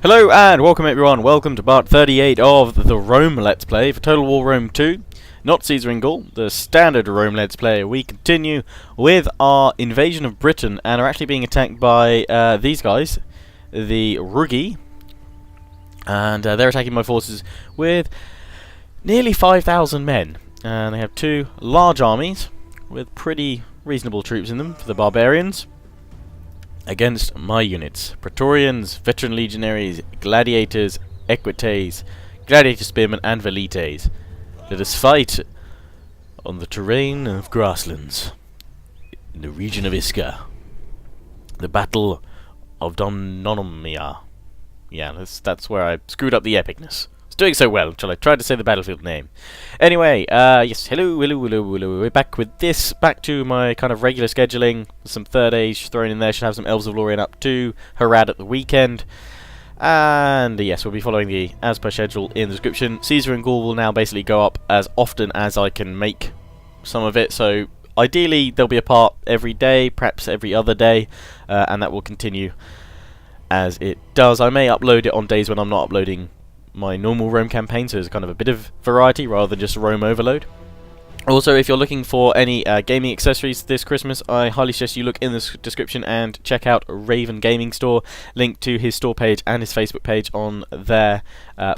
Hello and welcome everyone, welcome to part 38 of the Rome Let's Play for Total War Rome 2, not Caesar in Gaul, the standard Rome Let's Play. We continue with our invasion of Britain and are actually being attacked by these guys, the Ruggi, and they're attacking my forces with nearly 5,000 men, and they have two large armies with pretty reasonable troops in them for the barbarians. Against my units, Praetorians, Veteran Legionaries, Gladiators, Equites, Gladiator Spearmen and Velites. Let us fight on the terrain of grasslands, in the region of Isca. The Battle of Donomia. Yeah, that's where I screwed up the epicness. Doing so well until I tried to say the battlefield name. Anyway, yes, hello. We're back with this, back to my kind of regular scheduling. Some Third Age thrown in there, should have some Elves of Lorien up too. Harad at the weekend. And yes, we'll be following the as per schedule in the description. Caesar and Gaul will now basically go up as often as I can make some of it. So ideally there'll be a part every day, perhaps every other day, and that will continue as it does. I may upload it on days when I'm not uploading my normal Rome campaign, so there's kind of a bit of variety rather than just Rome overload. Also, if you're looking for any gaming accessories this Christmas, I highly suggest you look in the description and check out RavenGamingStore. Link to his store page and his Facebook page on there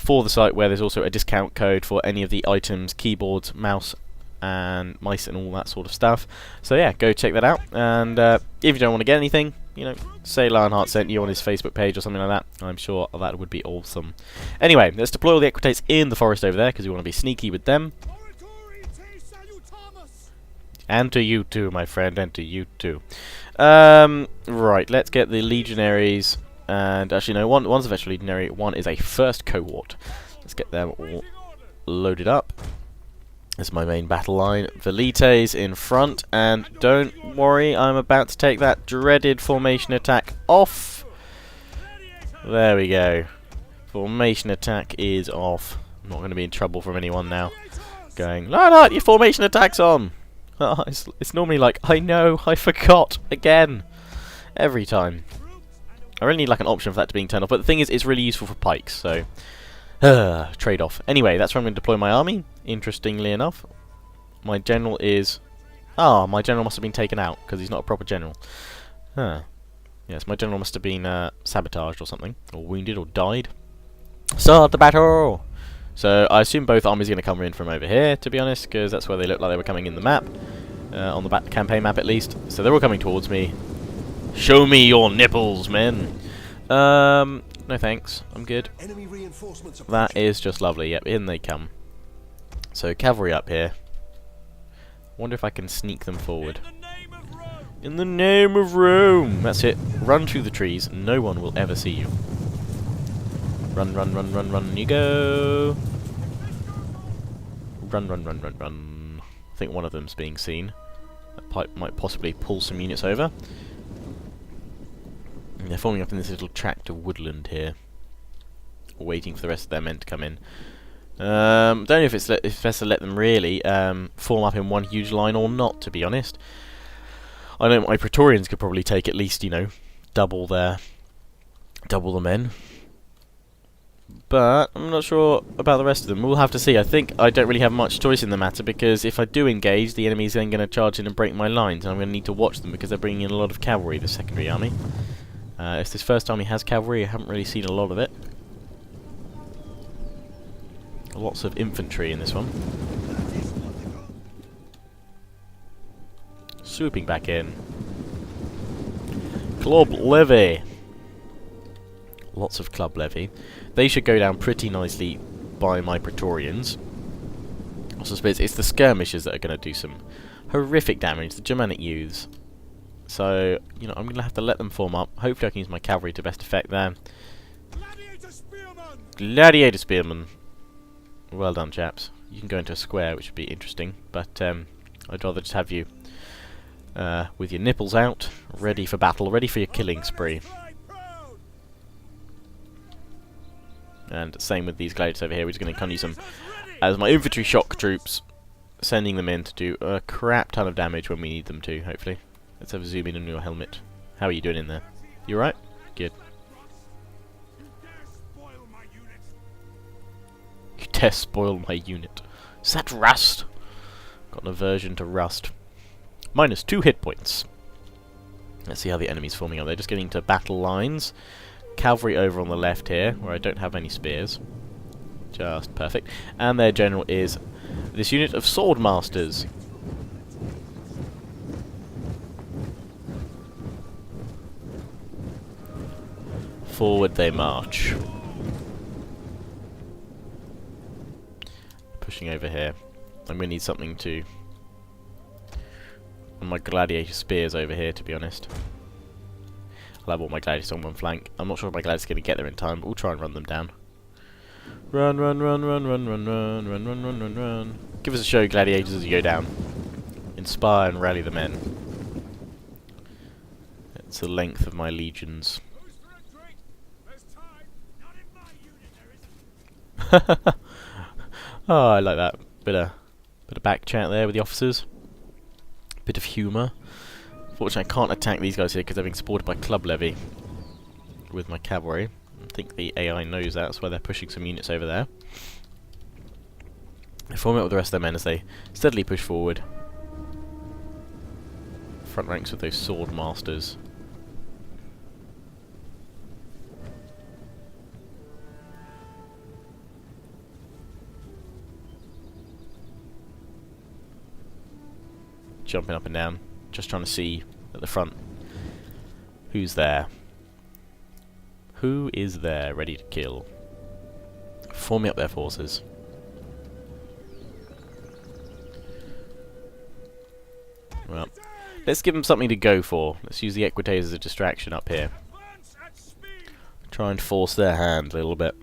for the site, where there's also a discount code for any of the items, keyboards, mouse and mice and all that sort of stuff. So yeah, go check that out, and if you don't want to get anything, you know, say Lionheart sent you on his Facebook page or something like that. I'm sure that would be awesome. Anyway, let's deploy all the Equites in the forest over there, because we want to be sneaky with them. And to you too, my friend, and to you too. Right, let's get the legionaries, and actually no, one's a veteran legionary, one is a first cohort. Let's get them all loaded up. This is my main battle line. Velites in front, and don't worry, I'm about to take that dreaded formation attack off. There we go. Formation attack is off. I'm not going to be in trouble from anyone now. Going, Lionheart, your formation attack's on! It's normally like, I know, I forgot, again. Every time. I really need like an option for that to being turned off, but the thing is, it's really useful for pikes, so trade-off. Anyway, that's where I'm going to deploy my army, interestingly enough. My general is... Ah, my general must have been taken out, because he's not a proper general. Huh. Yes, my general must have been sabotaged or something, or wounded, or died. Start the battle! So, I assume both armies are going to come in from over here, to be honest, because that's where they look like they were coming in the map. On the campaign map, at least. So they're all coming towards me. Show me your nipples, men! No thanks, I'm good. That is just lovely. Yep, in they come. So cavalry up here. Wonder if I can sneak them forward. In the name of Rome! That's it. Run through the trees. No one will ever see you. Run, run, run, run, run. You go. Run, run, run, run, run. I think one of them's being seen. That might possibly pull some units over. They're forming up in this little tract of woodland here, waiting for the rest of their men to come in. Don't know if it's best to let them really form up in one huge line or not, to be honest. I know my Praetorians could probably take at least, you know, double the men, but I'm not sure about the rest of them. We'll have to see. I think I don't really have much choice in the matter, because if I do engage, the enemy's then going to charge in and break my lines, and I'm going to need to watch them because they're bringing in a lot of cavalry, the secondary army. If this first army has cavalry, I haven't really seen a lot of it. Lots of infantry in this one. Swooping back in. Club levy. Lots of club levy. They should go down pretty nicely by my Praetorians. I suppose it's the skirmishers that are going to do some horrific damage, the Germanic youths. So, you know, I'm going to have to let them form up. Hopefully I can use my cavalry to best effect there. Gladiator Spearmen. Well done, chaps. You can go into a square, which would be interesting, but I'd rather just have you with your nipples out, ready for battle, ready for your killing spree. And same with these gladiators over here. We're just going to kind of use them as my infantry shock troops, sending them in to do a crap ton of damage when we need them to, hopefully. Let's have a zoom in on your helmet. How are you doing in there? You alright? Good. dare spoil my unit. Is that rust? Got an aversion to rust. Minus 2 hit points. Let's see how the enemy's forming up. They're just getting to battle lines. Cavalry over on the left here, where I don't have any spears. Just perfect. And their general is this unit of sword masters. Forward they march. Pushing over here. I'm going to need something to... my gladiator spears over here, to be honest. I'll have all my gladiators on one flank. I'm not sure if my gladiators are going to get there in time, but we'll try and run them down. Run, run, run, run, run, run, run, run, run, run, run, run. Give us a show, gladiators, as you go down. Inspire and rally the men. It's the length of my legions. Oh, I like that. Bit of back chat there with the officers. Bit of humour. Fortunately, I can't attack these guys here because they're being supported by club levy with my cavalry. I think the AI knows that. That's why they're pushing some units over there. They form up with the rest of their men as they steadily push forward. Front ranks with those sword masters. Jumping up and down, just trying to see at the front who's there. Who is there ready to kill? Forming up their forces. Well, let's give them something to go for. Let's use the equites as a distraction up here. Try and force their hand a little bit.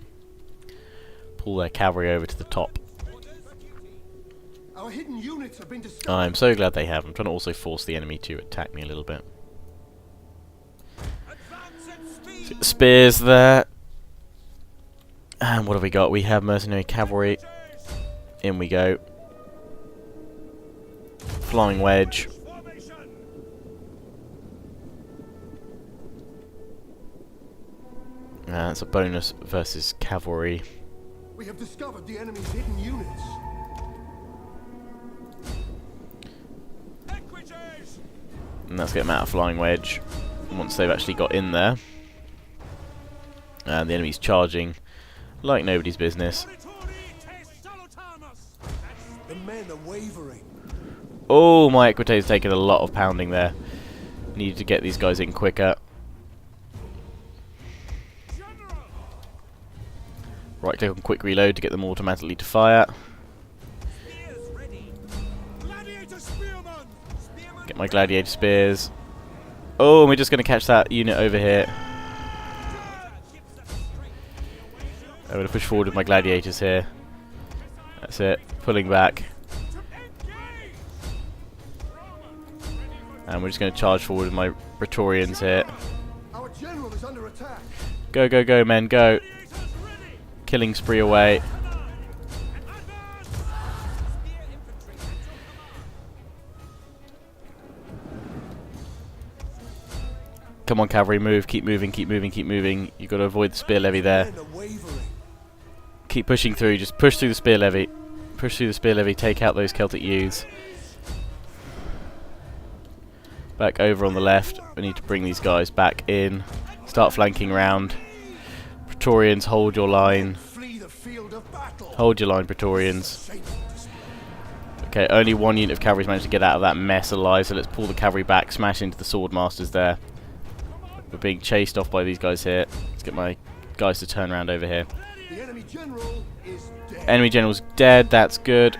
Pull their cavalry over to the top. Our hidden units have been discovered. I'm so glad they have. I'm trying to also force the enemy to attack me a little bit. Spears there. And what have we got? We have mercenary cavalry. In we go. Flying wedge. It's a bonus versus cavalry. We have discovered the enemy's hidden units. And let's get them out of flying wedge once they've actually got in there. And the enemy's charging like nobody's business. The men are wavering. Oh, my equites taken a lot of pounding there. Needed to get these guys in quicker. Right click on quick reload to get them automatically to fire. Get my gladiator spears. Oh, and we're just going to catch that unit over here. I'm going to push forward with my gladiators here. That's it. Pulling back. And we're just going to charge forward with my Praetorians here. Our general is under attack. Go, go, go, men, go. Killing spree away. Come on, cavalry, move. Keep moving, keep moving, keep moving. You've got to avoid the spear levy there. Keep pushing through. Just push through the spear levy. Push through the spear levy. Take out those Celtic youths. Back over on the left. We need to bring these guys back in. Start flanking round. Praetorians, hold your line. Hold your line, Praetorians. Okay, only one unit of cavalry's managed to get out of that mess alive, so let's pull the cavalry back, smash into the sword masters there. We're being chased off by these guys here. Let's get my guys to turn around over here. The enemy general is dead. Enemy general's dead, that's good.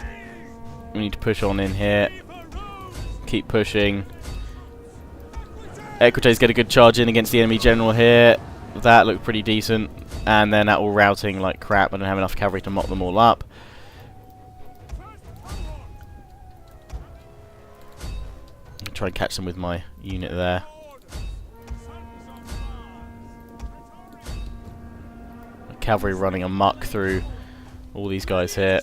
We need to push on in here. Keep pushing. Equites get a good charge in against the enemy general here. That looked pretty decent. And they're now all routing like crap. I don't have enough cavalry to mop them all up. Try and catch them with my unit there. Cavalry running amok through all these guys here.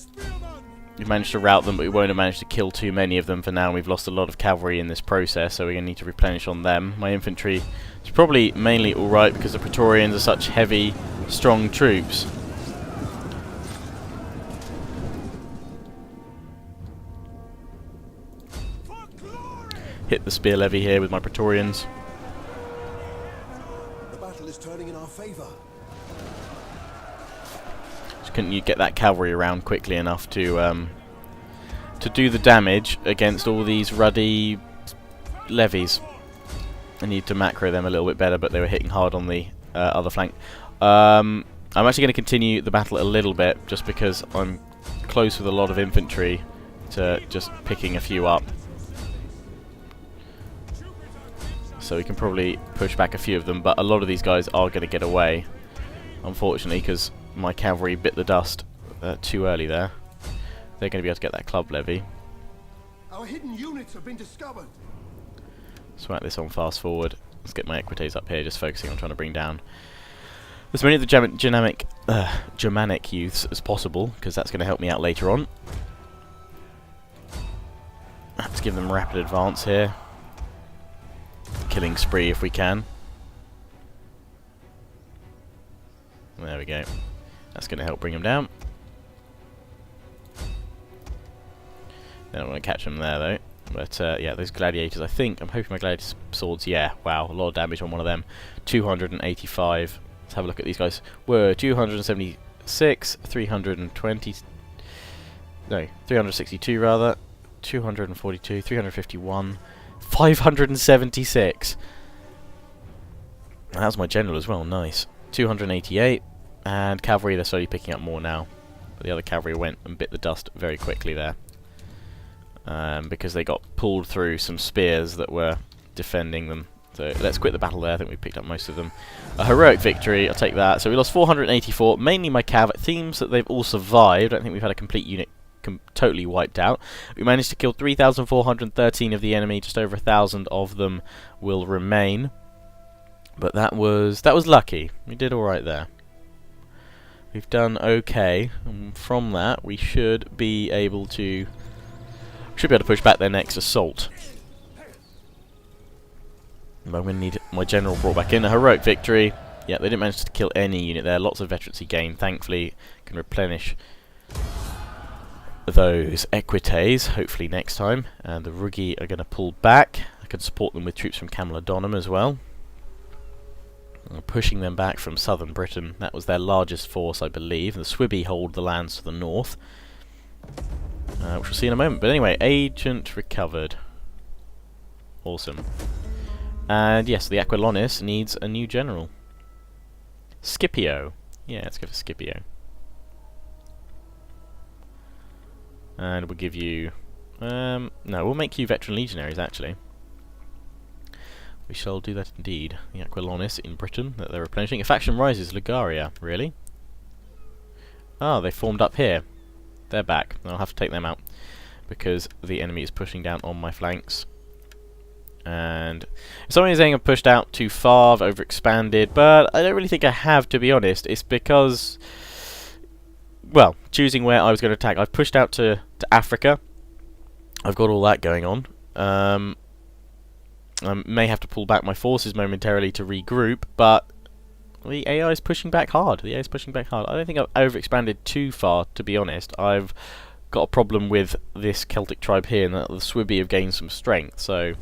We've managed to rout them, but we won't have managed to kill too many of them for now. We've lost a lot of cavalry in this process, so we're going to need to replenish on them. My infantry is probably mainly alright because the Praetorians are such heavy, strong troops. hit the spear levy here with my Praetorians. The battle is turning in our favor. Just couldn't you get that cavalry around quickly enough to do the damage against all these ruddy levies? I need to macro them a little bit better, but they were hitting hard on the other flank. I'm actually going to continue the battle a little bit, just because I'm close with a lot of infantry to just picking a few up. So we can probably push back a few of them, but a lot of these guys are going to get away, unfortunately, because my cavalry bit the dust too early there. They're going to be able to get that club levy. Our hidden units have been discovered. Let's whack this on fast forward. Let's get my equites up here, just focusing on trying to bring down as many of the Germanic youths as possible, because that's going to help me out later on. Let's give them rapid advance here. Killing spree if we can. There we go. That's going to help bring them down. They're not going to catch them there though. But yeah, those gladiators, I'm hoping my gladiator swords, yeah, wow, a lot of damage on one of them. 285. Let's have a look at these guys. Were 276, 320, no, 362 rather, 242, 351, 576. That was my general as well, nice. 288, and cavalry, they're slowly picking up more now. But the other cavalry went and bit the dust very quickly there. Because they got pulled through some spears that were defending them. So let's quit the battle there. I think we picked up most of them. A heroic victory, I'll take that. So we lost 484, mainly my cav. It seems that they've all survived. I don't think we've had a complete unit totally wiped out. We managed to kill 3,413 of the enemy. Just over 1,000 of them will remain. But that was lucky. We did alright there. We've done okay. And from that, we should be able to push back their next assault. But I'm going to need my general brought back in. A heroic victory. Yeah, they didn't manage to kill any unit there. Lots of veterancy gain. Thankfully, can replenish those equites, hopefully next time. And the Rugi are going to pull back. I can support them with troops from Camalodunum as well. Pushing them back from southern Britain. That was their largest force, I believe. The Swibby hold the lands to the north. Which we'll see in a moment. But anyway, agent recovered. Awesome. And yes, the Aquilonis needs a new general. Scipio. Yeah, let's go for Scipio. And we'll give you... no, we'll make you veteran legionaries, actually. We shall do that indeed. The Aquilonis in Britain that they're replenishing. A faction rises, Liguria. Really? Oh, they formed up here. They're back. I'll have to take them out because the enemy is pushing down on my flanks. And some is saying I've pushed out too far, I've overexpanded, but I don't really think I have, to be honest. It's because, well, choosing where I was going to attack. I've pushed out to Africa. I've got all that going on. I may have to pull back my forces momentarily to regroup, but the AI is pushing back hard. The AI is pushing back hard. I don't think I've overexpanded too far, to be honest. I've got a problem with this Celtic tribe here, and that the Swibby have gained some strength, so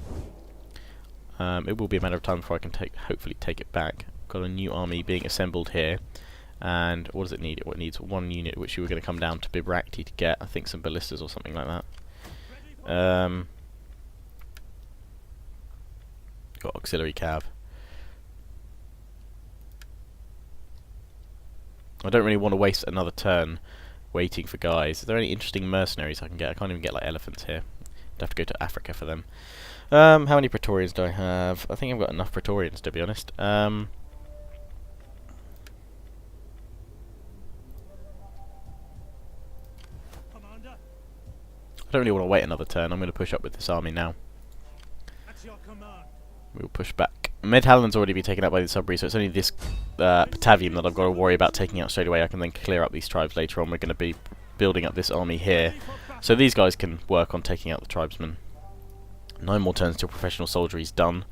it will be a matter of time before I can hopefully take it back. Got a new army being assembled here, and what does it need? It needs one unit, which you were going to come down to Bibracte to get. I think some ballistas or something like that. Got auxiliary cav. I don't really want to waste another turn waiting for guys. Is there any interesting mercenaries I can get? I can't even get like elephants here. I'd have to go to Africa for them. How many Praetorians do I have? I think I've got enough Praetorians, to be honest. I don't really want to wait another turn. I'm going to push up with this army now. We'll push back. Medhalland's already been taken out by the Sudbury, so it's only this Batavium that I've got to worry about taking out straight away. I can then clear up these tribes later on. We're going to be building up this army here. So these guys can work on taking out the tribesmen. 9 more turns till professional soldiery is done.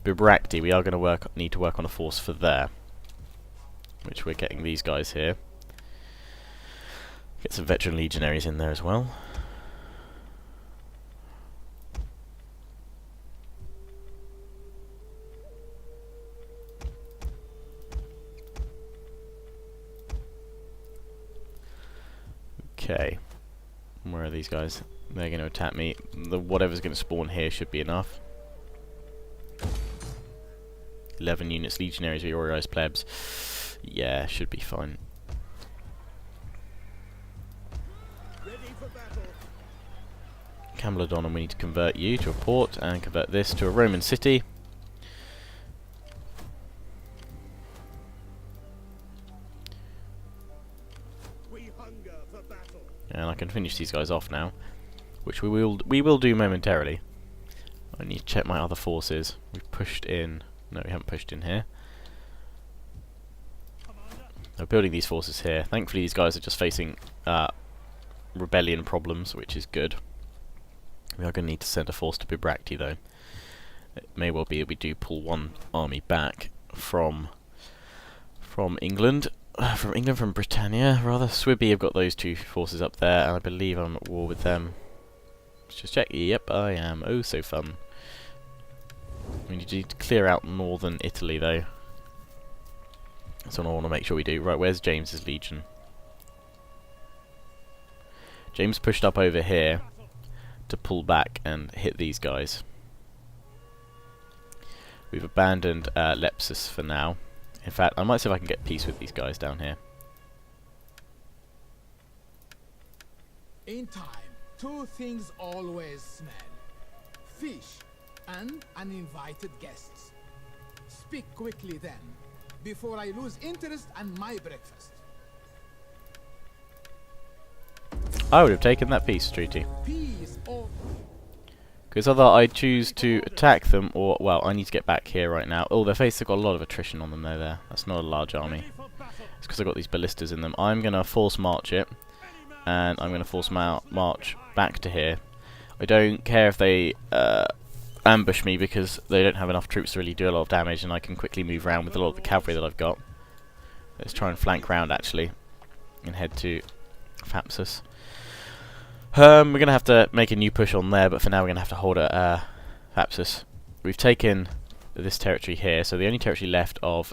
Bibracte, we are going to need to work on a force for there, which we're getting these guys here. Get some veteran legionaries in there as well. Okay. Where are these guys? They're going to attack me. Whatever's going to spawn here should be enough. 11 units, legionaries, reorganized plebs. Yeah, should be fine. Camelodon, and we need to convert you to a port and convert this to a Roman city. And I can finish these guys off now, which we will do momentarily. I need to check my other forces. We've pushed in. No, we haven't pushed in here. We're building these forces here. Thankfully, these guys are just facing rebellion problems, which is good. We are going to need to send a force to Bibracte, though. It may well be that we do pull one army back from England. From Britannia, rather. Swibby have got those two forces up there, and I believe I'm at war with them. Let's just check. Yep, I am. Oh, so fun. We need to clear out northern Italy, though. That's what I want to make sure we do. Right, where's James's legion? James pushed up over here to pull back and hit these guys. We've abandoned Lepsus for now. In fact, I might see if I can get peace with these guys down here. In time, two things always smell: fish and uninvited guests. Speak quickly then, before I lose interest in my breakfast. I would have taken that peace treaty. Peace or Because either I choose to attack them, or, well, I need to get back here right now. Oh, their face have got a lot of attrition on them though there. That's not a large army. It's because I've got these ballistas in them. I'm going to force march it, and I'm going to force march back to here. I don't care if they ambush me, because they don't have enough troops to really do a lot of damage, and I can quickly move around with a lot of the cavalry that I've got. Let's try and flank round, actually, and head to Thapsus. We're going to have to make a new push on there, but for now we're going to have to hold at Thapsus. We've taken this territory here, so the only territory left of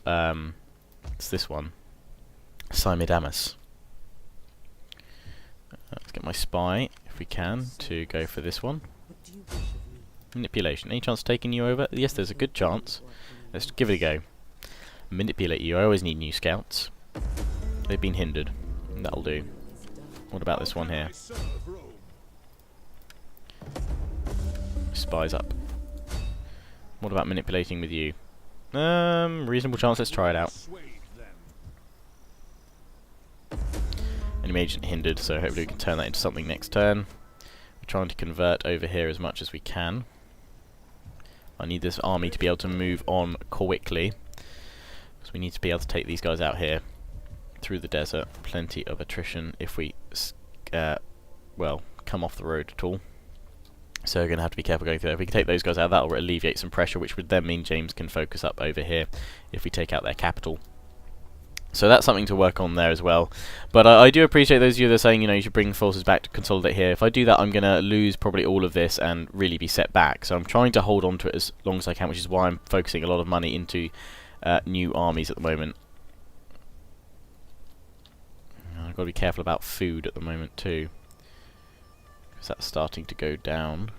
it's this one, Simidamus. Let's get my spy, if we can, to go for this one. Manipulation. Any chance of taking you over? Yes, there's a good chance. Let's give it a go. Manipulate you. I always need new scouts. They've been hindered. That'll do. What about this one here? Spies up. What about manipulating with you? Reasonable chance, let's try it out. Enemy agent hindered, so hopefully we can turn that into something next turn. We're trying to convert over here as much as we can. I need this army to be able to move on quickly, because we need to be able to take these guys out here through the desert. Plenty of attrition if we well, come off the road at all. So we're going to have to be careful going through there. If we can take those guys out, that will alleviate some pressure, which would then mean James can focus up over here if we take out their capital. So that's something to work on there as well. But I do appreciate those of you that are saying, you know, you should bring forces back to consolidate here. If I do that, I'm going to lose probably all of this and really be set back. So I'm trying to hold on to it as long as I can, which is why I'm focusing a lot of money into new armies at the moment. I've got to be careful about food at the moment too, because that's starting to go down.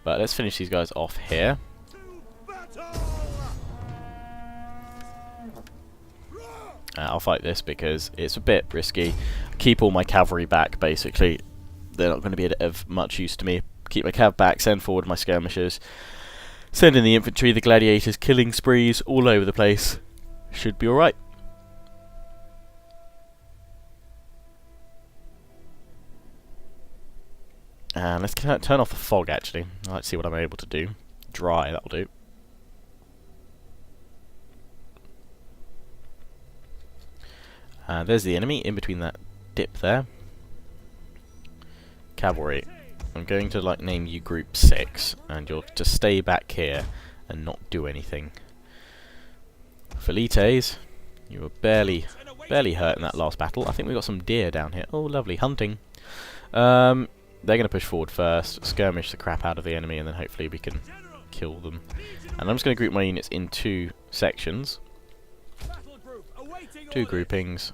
But let's finish these guys off here. I'll fight this because it's a bit risky. Keep all my cavalry back, basically. They're not going to be of much use to me. Keep my cav back, send forward my skirmishers. Send in the infantry, the gladiators, killing sprees all over the place. Should be alright. And let's turn off the fog, actually. I'd like to see what I'm able to do. Dry, that'll do. There's the enemy in between that dip there. Cavalry. I'm going to name you Group 6, and you'll just stay back here and not do anything. Felites, you were barely hurt in that last battle. I think we got some deer down here. Oh, lovely hunting. They're going to push forward first, skirmish the crap out of the enemy, and then hopefully we can kill them. And I'm just going to group my units in 2 sections. 2 groupings.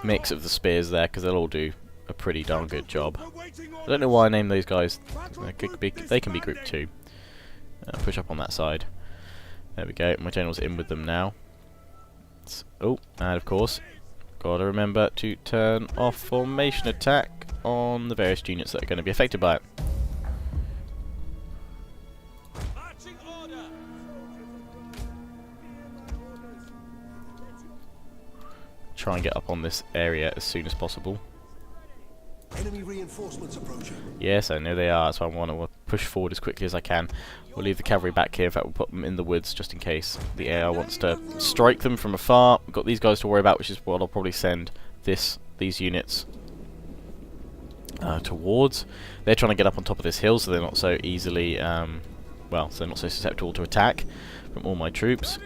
Mix of the spears there, because they'll all do a pretty darn good job. I don't know why I named those guys. They can be grouped too. Push up on that side. There we go. My general's in with them now. Oh, and of course, gotta remember to turn off formation attack on the various units that are going to be affected by it. Try and get up on this area as soon as possible. Enemy reinforcements approaching. Yes, I know they are, so I want to push forward as quickly as I can. We'll leave the cavalry back here. In fact, we'll put them in the woods just in case the AI wants to strike them from afar. We've got these guys to worry about, which is what I'll probably send these units towards. They're trying to get up on top of this hill, so they're not so easily, well, so they're not so susceptible to attack from all my troops.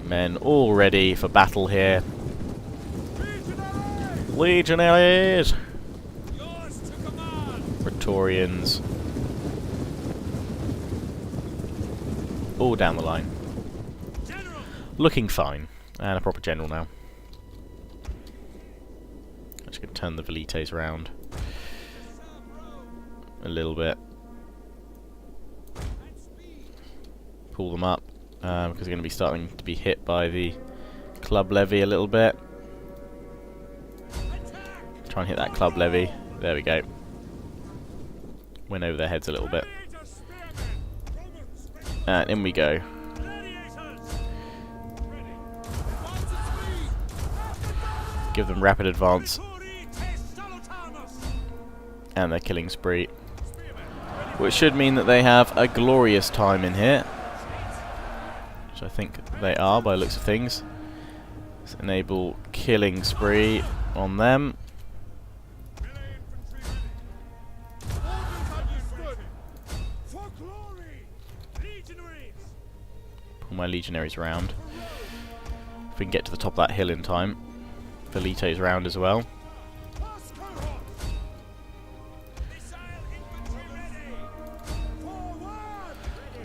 Men all ready for battle here. Legionaries! Praetorians. All down the line. Looking fine. And a proper general now. I'm just going to turn the velites around a little bit. Pull them up, because they're going to be starting to be hit by the club levy a little bit. Try and hit that club levy. There we go. Went over their heads a little bit. And in we go. Give them rapid advance. And their killing spree. Which should mean that they have a glorious time in here. Which I think they are by the looks of things. Let's enable killing spree on them. Pull my legionaries around. If we can get to the top of that hill in time. Velites around as well.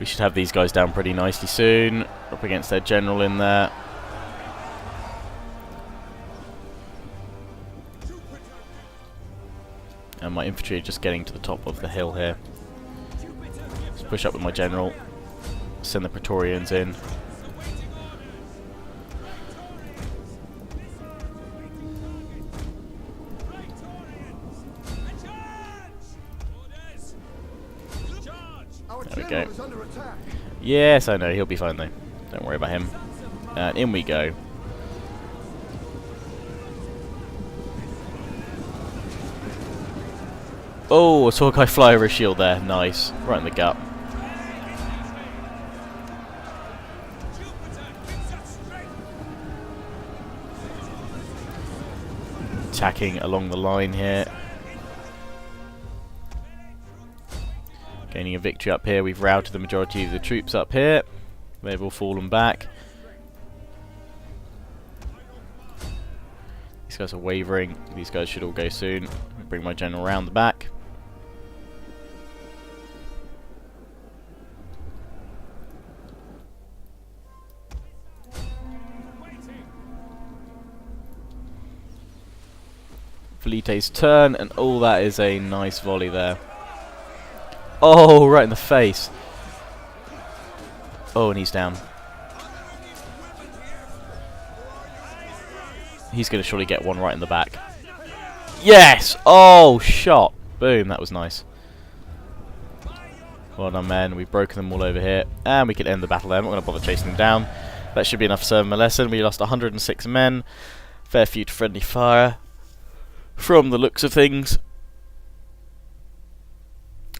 We should have these guys down pretty nicely soon. Up against their general in there. And my infantry are just getting to the top of the hill here. Let's push up with my general. Send the Praetorians in. There we go. Yes, I know. He'll be fine though. Don't worry about him. And in we go. Oh, I saw a guy fly over a shield there. Nice. Right in the gut. Attacking along the line here. Gaining a victory up here. We've routed the majority of the troops up here. They've all fallen back. These guys are wavering. These guys should all go soon. Bring my general round the back. Velites turn, and all that is a nice volley there. Oh, right in the face. Oh, and he's down. He's going to surely get one right in the back. Yes! Oh, shot. Boom, that was nice. Well done, men. We've broken them all over here. And we can end the battle there. I'm not going to bother chasing them down. That should be enough to serve them a lesson. We lost 106 men. Fair few to friendly fire. From the looks of things.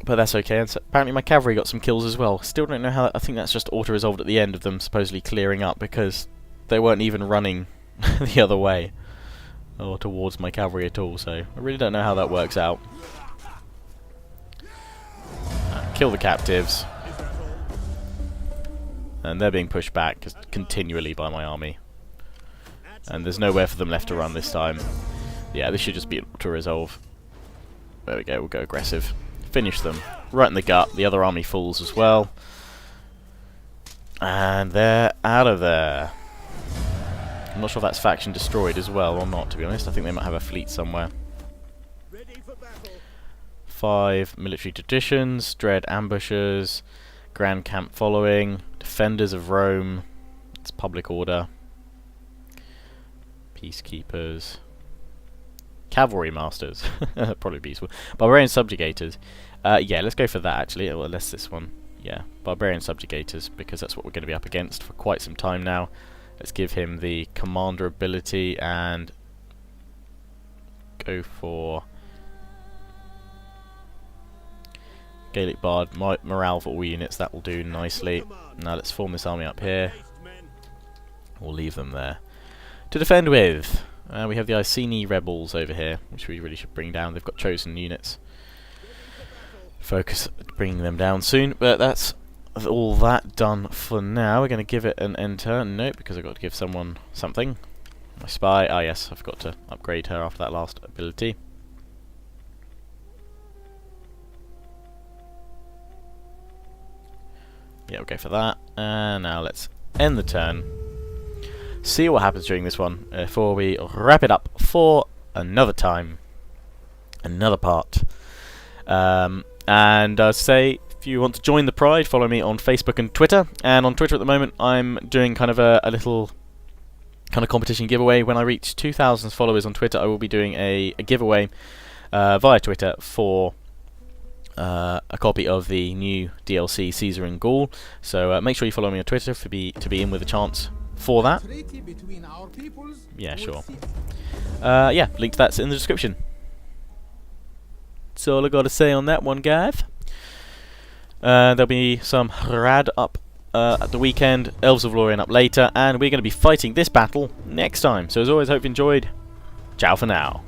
But that's okay, and so apparently my cavalry got some kills as well. Still don't know how. I think that's just auto-resolved at the end of them supposedly clearing up, because they weren't even running the other way or towards my cavalry at all, so I really don't know how that works out. Kill the captives. And they're being pushed back just continually by my army. And there's nowhere for them left to run this time. Yeah, this should just be an auto-resolve. There we go, we'll go aggressive. Finish them. Right in the gut. The other army falls as well. And they're out of there. I'm not sure if that's faction destroyed as well or not, to be honest. I think they might have a fleet somewhere. 5 military traditions, dread ambushers, grand camp following, defenders of Rome, it's public order, peacekeepers, cavalry masters, probably be useful, barbarian subjugators. Yeah, let's go for that actually. Well, let's this one. Yeah, barbarian subjugators, because that's what we're going to be up against for quite some time now. Let's give him the commander ability and go for Gaelic Bard, morale for all units. That will do nicely. Now let's form this army up here. We'll leave them there to defend with. We have the Iceni rebels over here, which we really should bring down. They've got chosen units. Focus bringing them down soon, but that's all that done for now. We're going to give it an enter. Nope, because I've got to give someone something. My spy. Ah, yes, I forgot to upgrade her after that last ability. Yeah, we'll go for that. And now let's end the turn. See what happens during this one before we wrap it up for another time. Another part. And say, if you want to join the Pride, follow me on Facebook and Twitter. And on Twitter at the moment, I'm doing kind of a little kind of competition giveaway. When I reach 2,000 followers on Twitter, I will be doing a giveaway via Twitter for a copy of the new DLC Caesar and Gaul. So make sure you follow me on Twitter to be in with a chance for that. Yeah, sure. Yeah, link to that's in the description. That's all I got to say on that one, guys. There'll be some rad up at the weekend, Elves of Lorien up later, and we're going to be fighting this battle next time. So as always, hope you enjoyed. Ciao for now.